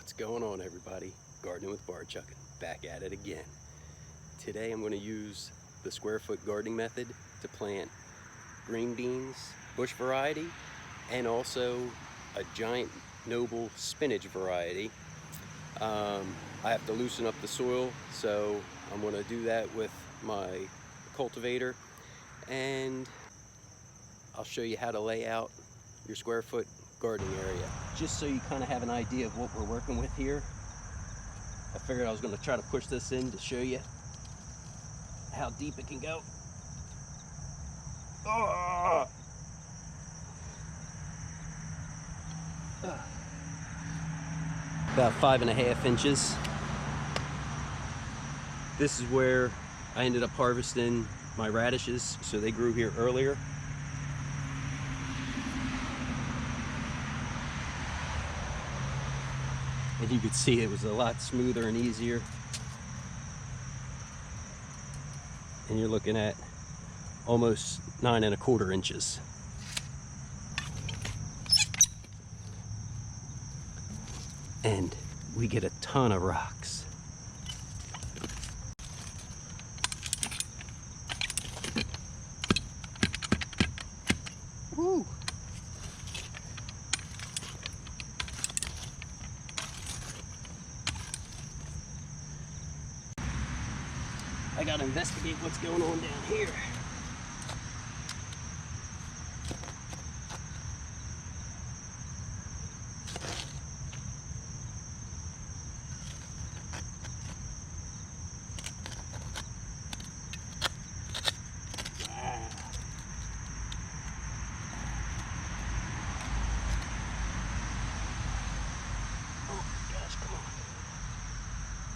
What's going on, everybody? Gardening with Barchuckin, back at it again. Today I'm going to use the square foot gardening method to plant green beans, bush variety, and also a giant noble spinach variety. I have to loosen up the soil, so I'm going to do that with my cultivator, and I'll show you how to lay out your square foot gardening area. Just so you kind of have an idea of what we're working with here, I figured I was going to try to push this in to show you how deep it can go. Oh! About 5.5 inches. This is where I ended up harvesting my radishes, so they grew here earlier. And you could see it was a lot smoother and easier. And you're looking at almost 9.25 inches. And we get a ton of rocks. Woo! I gotta investigate what's going on down here.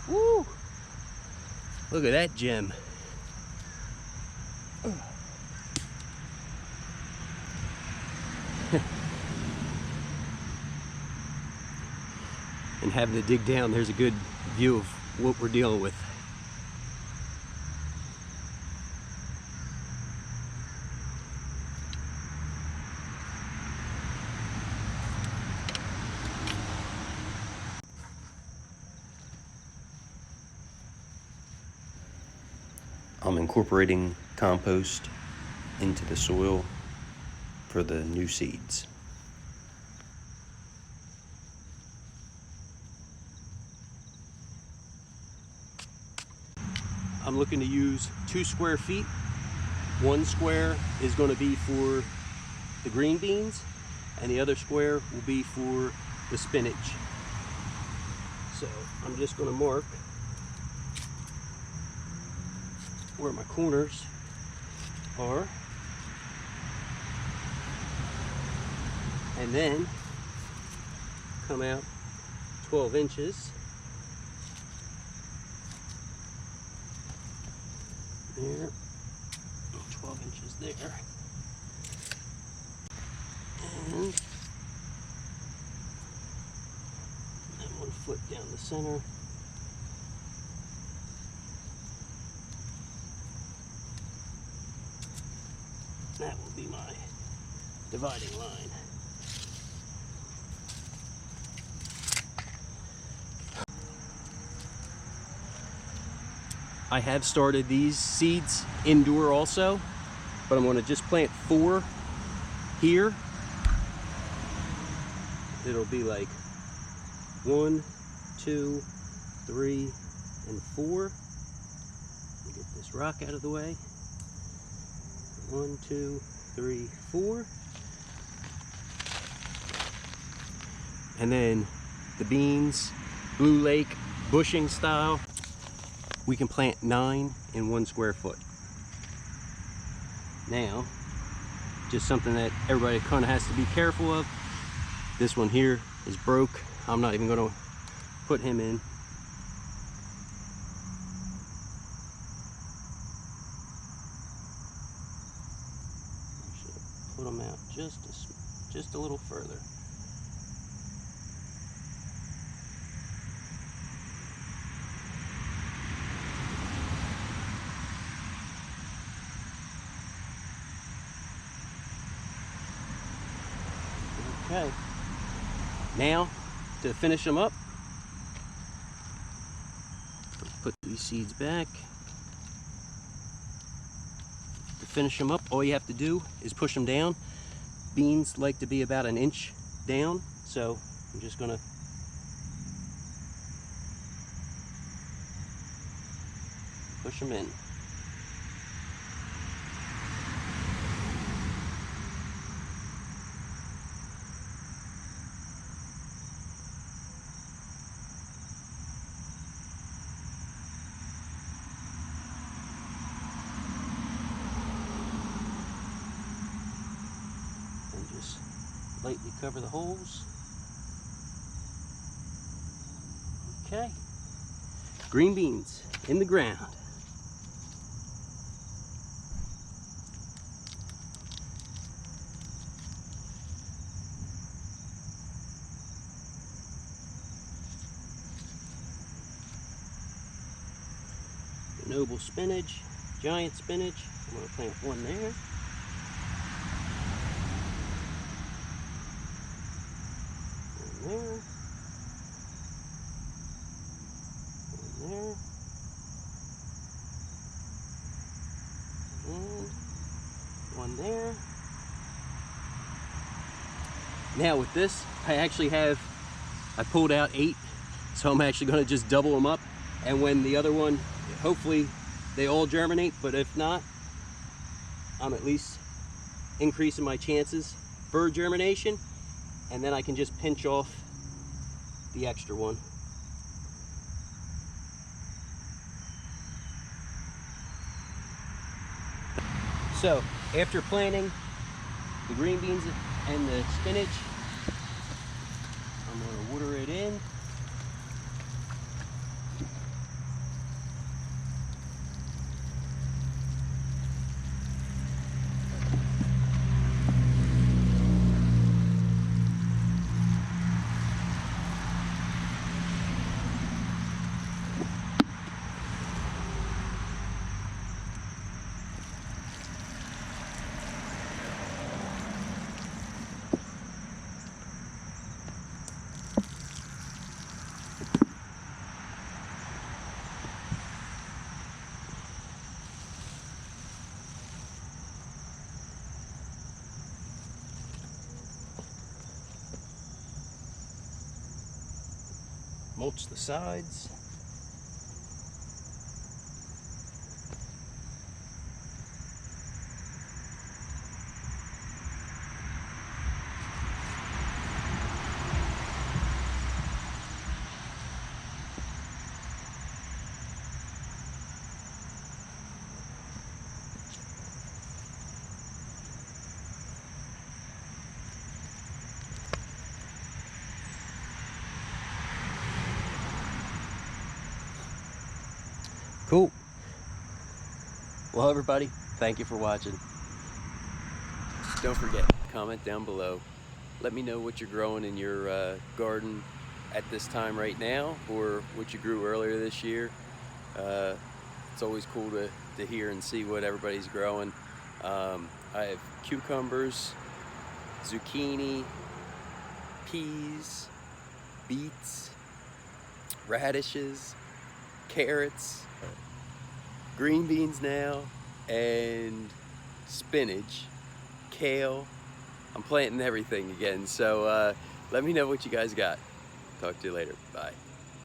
Woo! Look at that gem. And having to dig down, there's a good view of what we're dealing with. I'm incorporating compost into the soil for the new seeds. I'm looking to use 2 square feet. 1 square is going to be for the green beans, and the other square will be for the spinach. So I'm just going to mark where my corners are, and then come out 12 inches there, 12 inches there, and then 1 foot down the center. That will be my dividing line. I have started these seeds indoor also, but I'm going to just plant 4 here. It'll be like 1, 2, 3, and 4. Let me get this rock out of the way. 1, 2, 3, 4. And then the beans, Blue Lake, bushing style. We can plant 9 in 1 square foot. Now, just something that everybody kind of has to be careful of. This one here is broke. I'm not even going to put him in. Put them out just a little further. Okay. Now, to finish them up, Put these seeds back. To finish them up, all you have to do is push them down. Beans like to be about an inch down, so I'm just gonna push them in. Just lightly cover the holes. Okay. Green beans in the ground. The noble spinach, giant spinach. I'm going to plant one there. There, and there, and one there. Now with this, I pulled out 8, so I'm actually going to just double them up, and when the other one, hopefully they all germinate, but if not, I'm at least increasing my chances for germination, and then I can just pinch off the extra one. So after planting the green beans and the spinach, I'm going to water it in. Mulch the sides. Cool. Well, everybody, thank you for watching. Don't forget, comment down below. Let me know what you're growing in your garden at this time right now, or what you grew earlier this year. It's always cool to hear and see what everybody's growing. I have cucumbers, zucchini, peas, beets, radishes, carrots, green beans now, and spinach, kale. I'm planting everything again, so let me know what you guys got. Talk to you later. Bye.